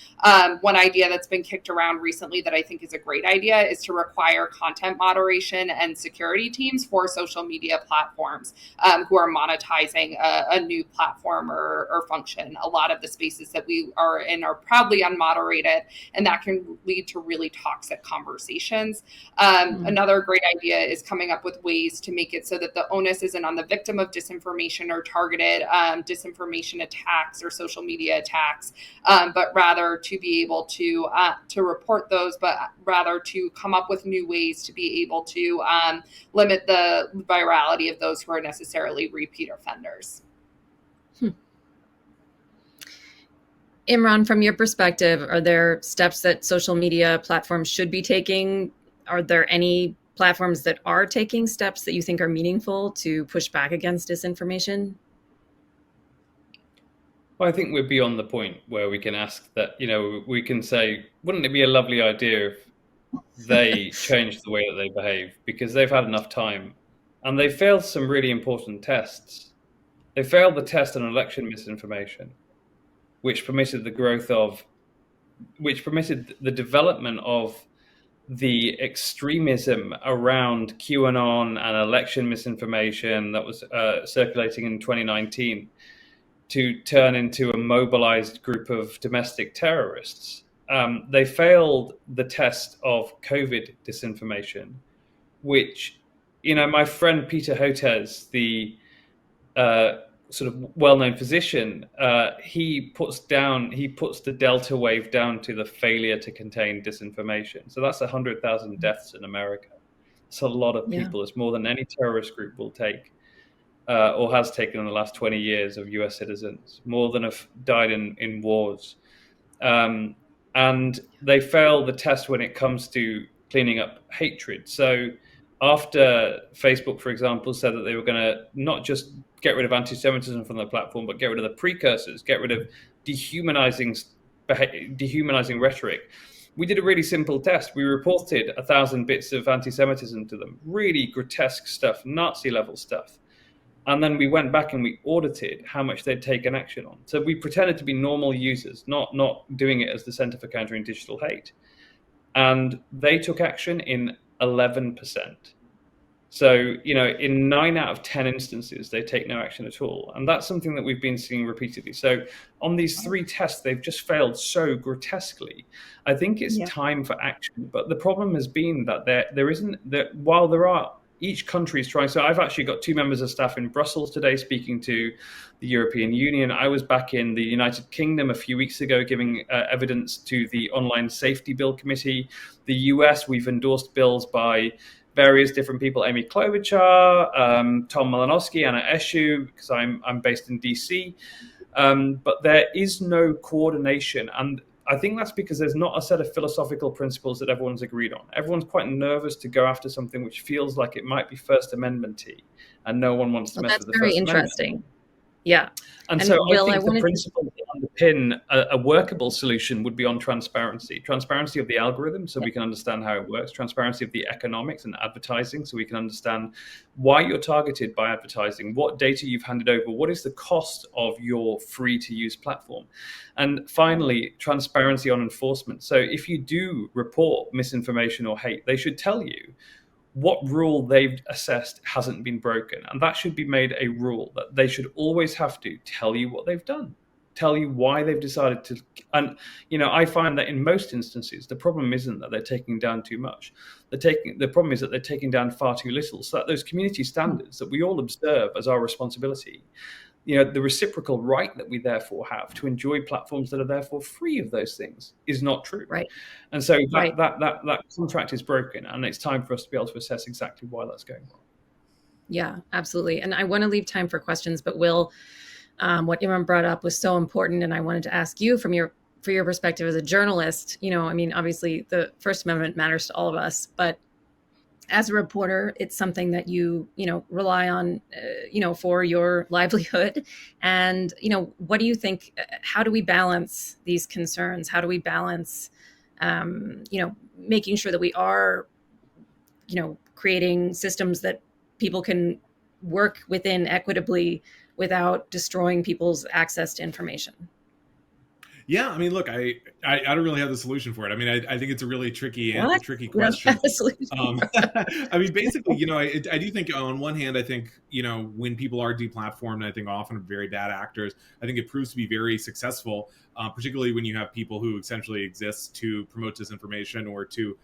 One idea that's been kicked around recently that I think is a great idea is to require content moderation and security teams for social media platforms who are monetizing a new platform or function. A lot of the spaces that we are in are proudly unmoderated, and that can lead to really toxic conversations. Another great idea is coming up with ways to make it so that the onus isn't on the victim of disinformation or targeted disinformation attacks or social media attacks, but rather to be able to report those, but rather to come up with new ways to be able to limit the virality of those who are necessarily repeat offenders. Imran, from your perspective, are there steps that social media platforms should be taking? Are there any platforms that are taking steps that you think are meaningful to push back against disinformation? Well, I think we're beyond the point where we can ask that, we can say, wouldn't it be a lovely idea if they changed the way that they behave, because they've had enough time and they failed some really important tests. They failed the test on election misinformation, which permitted the development of the extremism around QAnon and election misinformation that was circulating in 2019 to turn into a mobilized group of domestic terrorists. They failed the test of COVID disinformation, which, my friend Peter Hotez, the sort of well-known physician, he puts the Delta wave down to the failure to contain disinformation. So that's 100,000 deaths in America. It's a lot of people. It's more than any terrorist group will take or has taken in the last 20 years of US citizens. More than have died in wars. And they fail the test when it comes to cleaning up hatred. So after Facebook, for example, said that they were going to not just get rid of anti-Semitism from the platform, but get rid of the precursors, get rid of dehumanizing rhetoric, we did a really simple test. We reported 1,000 bits of anti-Semitism to them, really grotesque stuff, Nazi-level stuff. And then we went back and we audited how much they'd taken action on. So we pretended to be normal users, not doing it as the Center for Countering Digital Hate. And they took action in 11%. So, in 9 out of 10 instances, they take no action at all. And that's something that we've been seeing repeatedly. So on these 3 tests, they've just failed so grotesquely. I think it's time for action. But the problem has been that there isn't, that while there are, each country is trying. So I've actually got 2 members of staff in Brussels today speaking to the European Union. I was back in the United Kingdom a few weeks ago giving evidence to the Online Safety Bill Committee. The US, we've endorsed bills by various different people, Amy Klobuchar, Tom Malinowski, Anna Eshoo, because I'm based in DC. But there is no coordination. And I think that's because there's not a set of philosophical principles that everyone's agreed on. Everyone's quite nervous to go after something which feels like it might be First Amendment-y, and no one wants to mess with the First Amendment. That's very interesting. Yeah. And so Will, I think the principle that underpin a workable solution would be on transparency of the algorithm, so we can understand how it works, transparency of the economics and advertising, so we can understand why you're targeted by advertising, what data you've handed over, what is the cost of your free-to-use platform. And finally, transparency on enforcement. So if you do report misinformation or hate, they should tell you what rule they've assessed hasn't been broken. And that should be made a rule, that they should always have to tell you what they've done, tell you why they've decided to. And, I find that in most instances, the problem isn't that they're taking down too much. The problem is that they're taking down far too little, so that those community standards that we all observe as our responsibility, the reciprocal right that we therefore have to enjoy platforms that are therefore free of those things is not true. Right. And so that contract is broken, and it's time for us to be able to assess exactly why that's going wrong. Yeah, absolutely. And I want to leave time for questions, but Will, what Imran brought up was so important, and I wanted to ask you for your perspective as a journalist. Obviously the First Amendment matters to all of us, but as a reporter, it's something that you rely on, for your livelihood. And, what do you think? How do we balance these concerns? How do we balance making sure that we are, creating systems that people can work within equitably without destroying people's access to information. Yeah, I mean, look, I don't really have the solution for it. I mean, I think it's a really tricky What? tricky You don't question. have a solution. I mean, basically, I do think on one hand, I think, when people are deplatformed, I think often very bad actors, I think it proves to be very successful, particularly when you have people who essentially exist to promote disinformation or to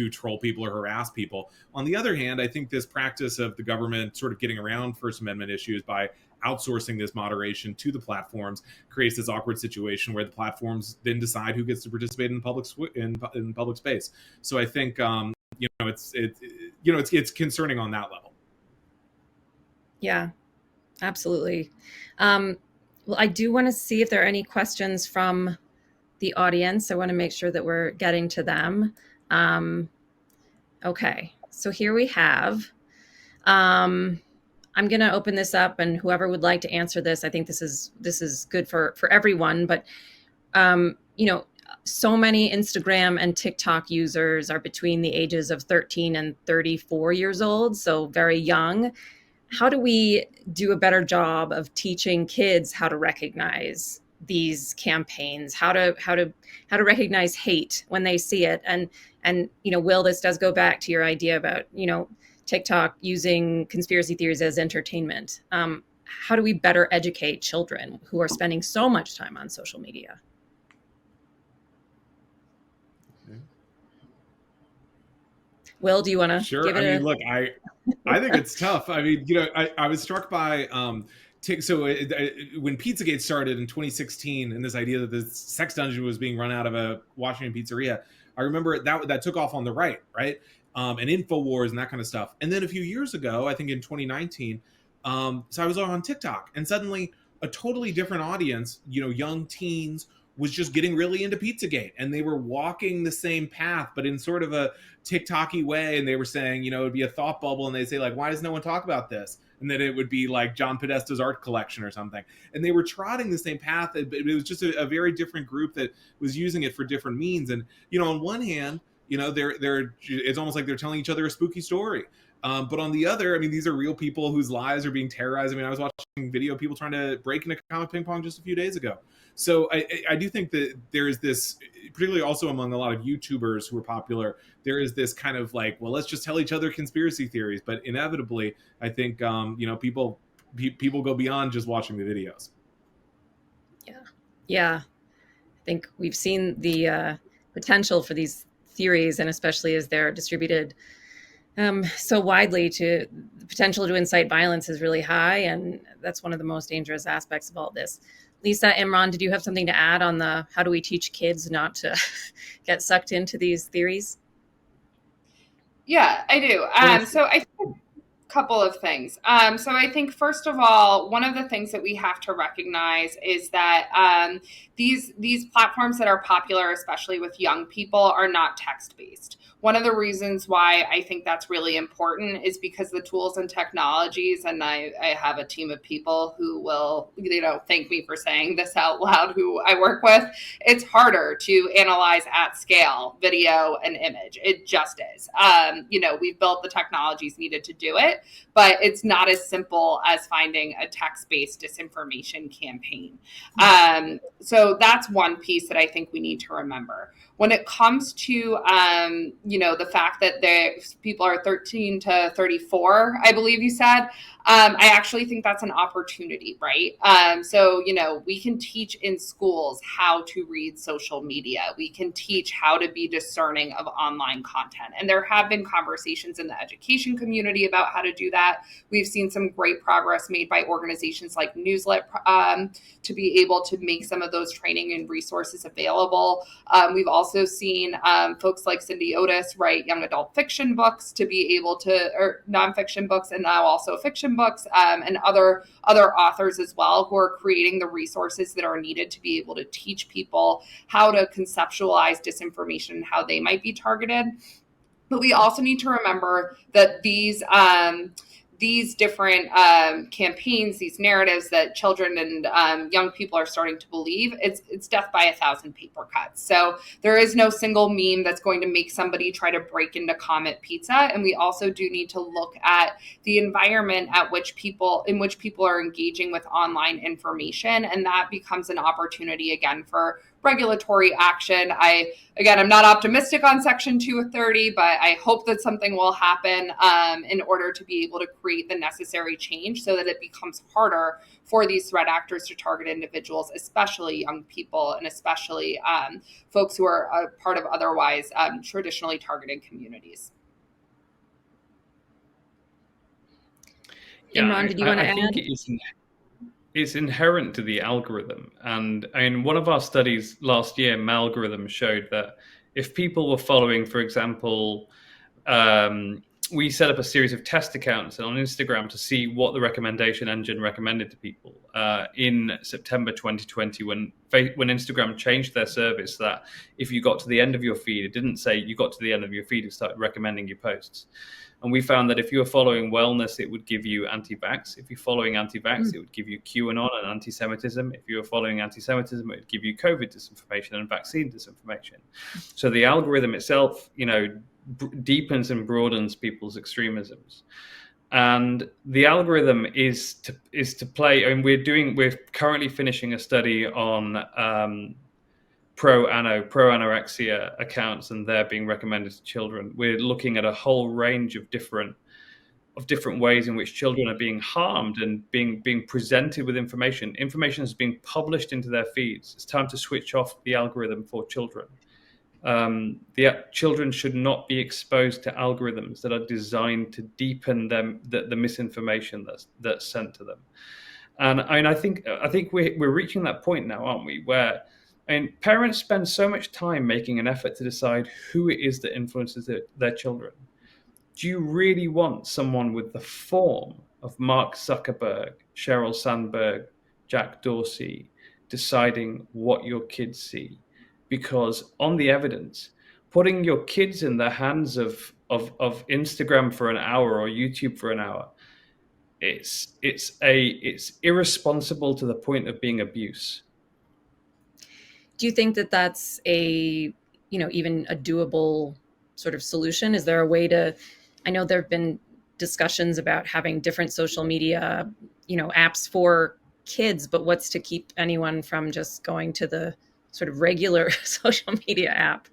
troll people or harass people. On the other hand, I think this practice of the government sort of getting around First Amendment issues by outsourcing this moderation to the platforms creates this awkward situation where the platforms then decide who gets to participate in public space. So I think it's concerning on that level. Yeah, absolutely. Well, I do want to see if there are any questions from the audience. I want to make sure that we're getting to them. Okay, so here we have. I'm going to open this up, and whoever would like to answer this, I think this is good for everyone. But so many Instagram and TikTok users are between the ages of 13 and 34 years old, so very young. How do we do a better job of teaching kids how to recognize these campaigns, how to recognize hate when they see it? And Will, this does go back to your idea about TikTok using conspiracy theories as entertainment. How do we better educate children who are spending so much time on social media? Will, do you want to Sure. I mean, look, I think it's tough. I mean, I was struck by when Pizzagate started in 2016, and this idea that the sex dungeon was being run out of a Washington pizzeria. I remember that took off on the right, and InfoWars and that kind of stuff. And then a few years ago, I think in 2019, so I was on TikTok, and suddenly a totally different audience, young teens, was just getting really into Pizzagate, and they were walking the same path, but in sort of a TikTok-y way. And they were saying, it would be a thought bubble, and they'd say, like, why does no one talk about this? And then it would be like John Podesta's art collection or something. And they were trotting the same path. It was just a very different group that was using it for different means. And, on one hand, it's almost like they're telling each other a spooky story. But on the other, I mean, these are real people whose lives are being terrorized. I mean, I was watching video of people trying to break into comic ping pong just a few days ago. So I do think that there is this, particularly also among a lot of YouTubers who are popular, there is this kind of like, well, let's just tell each other conspiracy theories. But inevitably, I think, people go beyond just watching the videos. Yeah. I think we've seen the potential for these theories, and especially as they're distributed so widely, to the potential to incite violence is really high. And that's one of the most dangerous aspects of all this. Lisa, Imran, did you have something to add on how do we teach kids not to get sucked into these theories? Yeah, I do. So I think a couple of things. So I think, first of all, one of the things that we have to recognize is that these platforms that are popular, especially with young people, are not text-based. One of the reasons why I think that's really important is because the tools and technologies, and I have a team of people who will, thank me for saying this out loud, who I work with, it's harder to analyze at scale video and image. It just is. We've built the technologies needed to do it, but it's not as simple as finding a text-based disinformation campaign. So that's one piece that I think we need to remember. When it comes to, the fact that people are 13 to 34, I believe you said, I actually think that's an opportunity, right? So we can teach in schools how to read social media. We can teach how to be discerning of online content. And there have been conversations in the education community about how to do that. We've seen some great progress made by organizations like Newslet to be able to make some of those training and resources available. We've also seen folks like Cindy Otis write young adult fiction books to be able to, or nonfiction books, and now also fiction books, and other authors as well, who are creating the resources that are needed to be able to teach people how to conceptualize disinformation and how they might be targeted. But we also need to remember that these different campaigns, these narratives that children and young people are starting to believe, it's death by 1,000 paper cuts. So there is no single meme that's going to make somebody try to break into Comet Pizza. And we also do need to look at the environment in which people are engaging with online information. And that becomes an opportunity again for regulatory action. I'm not optimistic on Section 230, but I hope that something will happen in order to be able to create the necessary change so that it becomes harder for these threat actors to target individuals, especially young people and especially folks who are a part of otherwise traditionally targeted communities. Imran, did you want to add? I think it's inherent to the algorithm. And in one of our studies last year, Malgorithm showed that if people were following, for example, we set up a series of test accounts on Instagram to see what the recommendation engine recommended to people in September 2020 when Instagram changed their service, that if you got to the end of your feed, it didn't say you got to the end of your feed, it started recommending your posts. And we found that if you were following wellness, it would give you anti-vax. If you're following anti-vax, it would give you QAnon and anti-Semitism. If you were following anti-Semitism, it would give you COVID disinformation and vaccine disinformation. So the algorithm itself, deepens and broadens people's extremisms. And the algorithm is to play. And we're currently finishing a study on pro-anorexia accounts, and they're being recommended to children. We're looking at a whole range of different ways in which children are being harmed and being presented with information. Information is being published into their feeds. It's time to switch off the algorithm for children. The children should not be exposed to algorithms that are designed to deepen the misinformation that's sent to them. And I think we're reaching that point now, aren't we? Where parents spend so much time making an effort to decide who it is that influences their children. Do you really want someone with the form of Mark Zuckerberg, Sheryl Sandberg, Jack Dorsey deciding what your kids see? Because on the evidence, putting your kids in the hands of Instagram for an hour or YouTube for an hour, it's irresponsible to the point of being abuse. Do you think that that's even a doable sort of solution? Is there a way to, I know there have been discussions about having different social media, apps for kids, but what's to keep anyone from just going to the sort of regular social media app?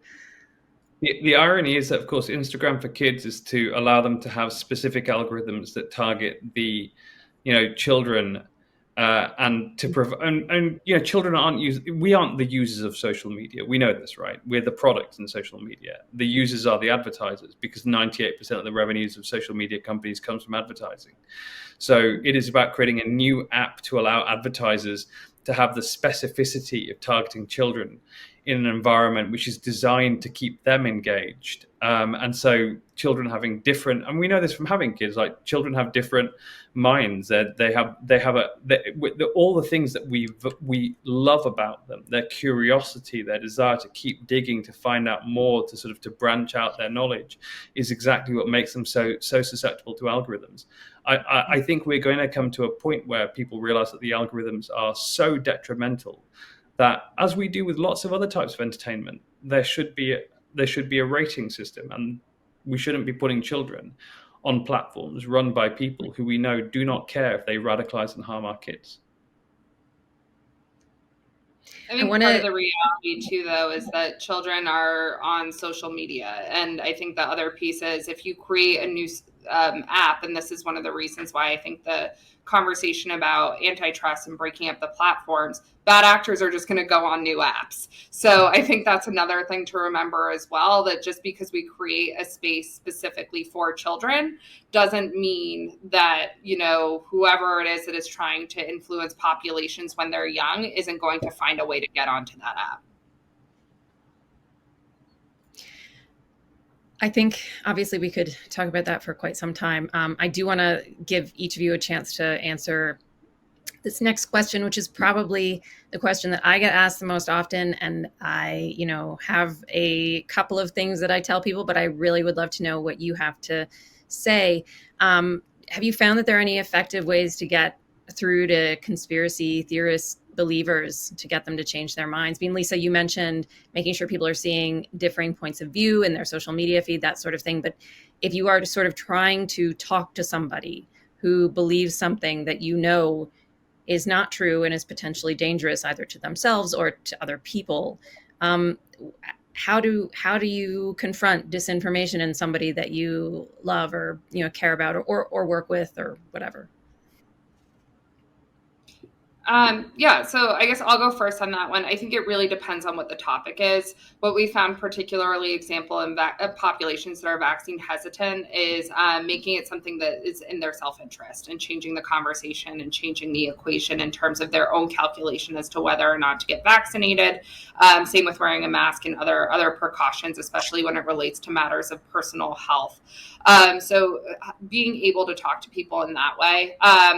The irony is that, of course, Instagram for kids is to allow them to have specific algorithms that target the, children, and to children we aren't the users of social media. We know this, right? We're the products in social media. The users are the advertisers, because 98% of the revenues of social media companies comes from advertising. So it is about creating a new app to allow advertisers to have the specificity of targeting children in an environment which is designed to keep them engaged. And so children having different, and we know this from having kids, like children have different minds. They have all the things that we love about them, their curiosity, their desire to keep digging, to find out more, to branch out their knowledge, is exactly what makes them so susceptible to algorithms. I think we're going to come to a point where people realize that the algorithms are so detrimental that, as we do with lots of other types of entertainment, there should be a rating system, and we shouldn't be putting children on platforms run by people who we know do not care if they radicalize and harm our kids. I think part of the reality too, though, is that children are on social media. And I think the other piece is, if you create a new app, and this is one of the reasons why I think the conversation about antitrust and breaking up the platforms, bad actors are just going to go on new apps. So I think that's another thing to remember as well, that just because we create a space specifically for children doesn't mean that, whoever it is that is trying to influence populations when they're young isn't going to find a way to get onto that app. I think obviously we could talk about that for quite some time. I do want to give each of you a chance to answer this next question, which is probably the question that I get asked the most often. And I, have a couple of things that I tell people, but I really would love to know what you have to say. have you found that there are any effective ways to get through to conspiracy theorist believers to get them to change their minds? I mean, Lisa, you mentioned making sure people are seeing differing points of view in their social media feed, that sort of thing. But if you are sort of trying to talk to somebody who believes something that you know is not true and is potentially dangerous either to themselves or to other people, how do you confront disinformation in somebody that you love or care about or work with or whatever? Yeah, so I guess I'll go first on that one. I think it really depends on what the topic is. What we found particularly example in populations that are vaccine hesitant is making it something that is in their self-interest and changing the conversation and changing the equation in terms of their own calculation as to whether or not to get vaccinated. Same with wearing a mask and other precautions, especially when it relates to matters of personal health. So being able to talk to people in that way.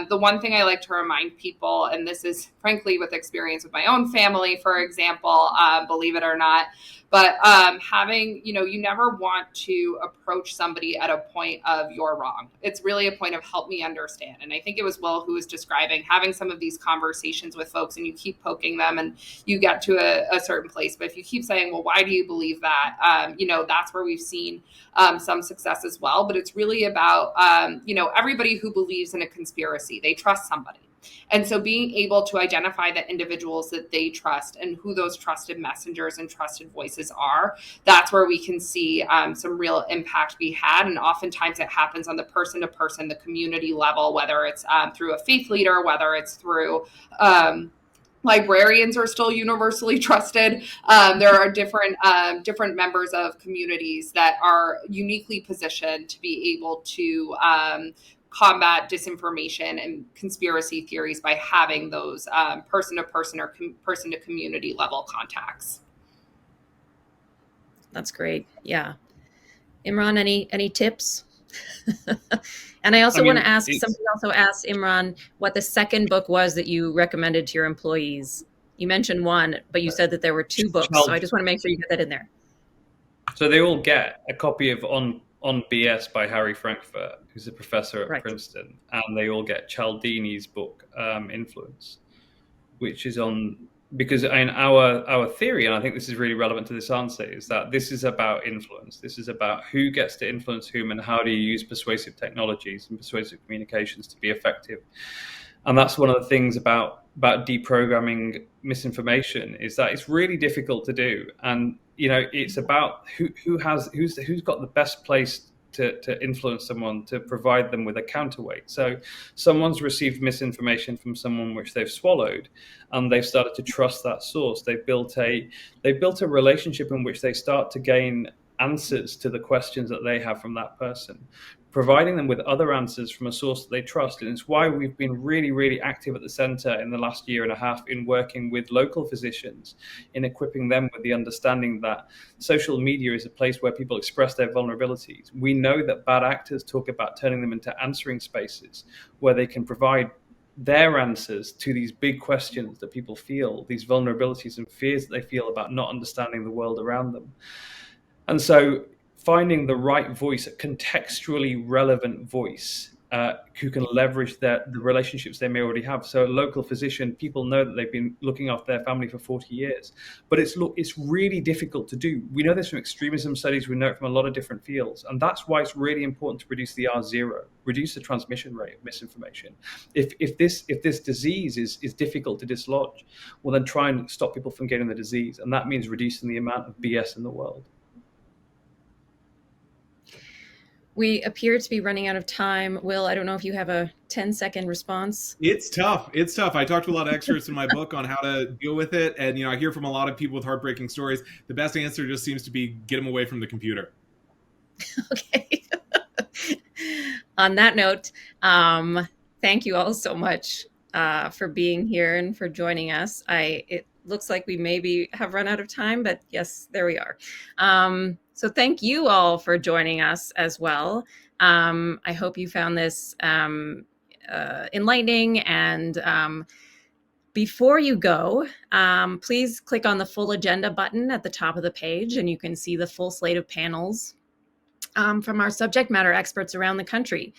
The one thing I like to remind people, and this is frankly with experience with my own family, for example, believe it or not, but having, you never want to approach somebody at a point of you're wrong. It's really a point of help me understand. And I think it was Will who was describing having some of these conversations with folks and you keep poking them and you get to a certain place. But if you keep saying, well, why do you believe that? That's where we've seen some success as well. But it's really about, everybody who believes in a conspiracy, they trust somebody. And so being able to identify the individuals that they trust and who those trusted messengers and trusted voices are, that's where we can see some real impact be had. And oftentimes it happens on the person to person, the community level, whether it's through a faith leader, whether it's through librarians are still universally trusted. There are different members of communities that are uniquely positioned to be able to combat disinformation and conspiracy theories by having those person to person or person to community level contacts. That's great. Yeah. Imran, any tips? And I also want to ask, somebody also asked Imran what the second book was that you recommended to your employees. You mentioned one, but you said that there were two books. So I just want to make sure you get that in there. So they all get a copy of On BS by Harry Frankfurt, who's a professor at Princeton, and they all get Cialdini's book, Influence, which is on, because in our theory, and I think this is really relevant to this answer, is that this is about influence. This is about who gets to influence whom and how do you use persuasive technologies and persuasive communications to be effective. And that's one of the things about deprogramming misinformation, is that it's really difficult to do. And it's about who's got the best place to influence someone, to provide them with a counterweight. So someone's received misinformation from someone which they've swallowed, and they've started to trust that source. They've built a relationship in which they start to gain answers to the questions that they have from that person, providing them with other answers from a source that they trust. And it's why we've been really, really active at the center in the last year and a half in working with local physicians, in equipping them with the understanding that social media is a place where people express their vulnerabilities. We know that bad actors talk about turning them into answering spaces where they can provide their answers to these big questions that people feel, these vulnerabilities and fears that they feel about not understanding the world around them. And so finding the right voice, a contextually relevant voice, who can leverage the relationships they may already have. So a local physician, people know that they've been looking after their family for 40 years, but it's really difficult to do. We know this from extremism studies, we know it from a lot of different fields, and that's why it's really important to reduce the R0, reduce the transmission rate of misinformation. If this disease is difficult to dislodge, well then try and stop people from getting the disease, and that means reducing the amount of BS in the world. We appear to be running out of time. Will, I don't know if you have a 10-second response. It's tough. I talked to a lot of experts in my book on how to deal with it. And, I hear from a lot of people with heartbreaking stories. The best answer just seems to be get them away from the computer. Okay. On that note, thank you all so much for being here and for joining us. It looks like we maybe have run out of time, but yes, there we are. So thank you all for joining us as well. I hope you found this enlightening. And before you go, please click on the full agenda button at the top of the page, and you can see the full slate of panels from our subject matter experts around the country,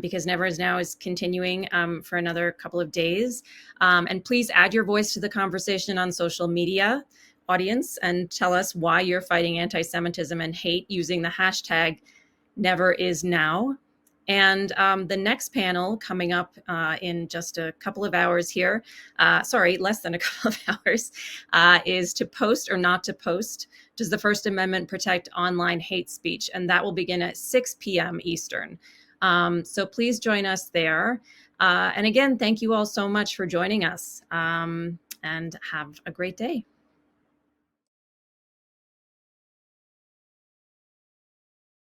because Never Is Now is continuing for another couple of days. And please add your voice to the conversation on social media, audience, and tell us why you're fighting anti-Semitism and hate using the hashtag Never Is Now. And the next panel coming up in just a couple of hours here, less than a couple of hours, is to post or not to post. Does the First Amendment protect online hate speech? And that will begin at 6 p.m. Eastern. So please join us there. And again, thank you all so much for joining us, and have a great day.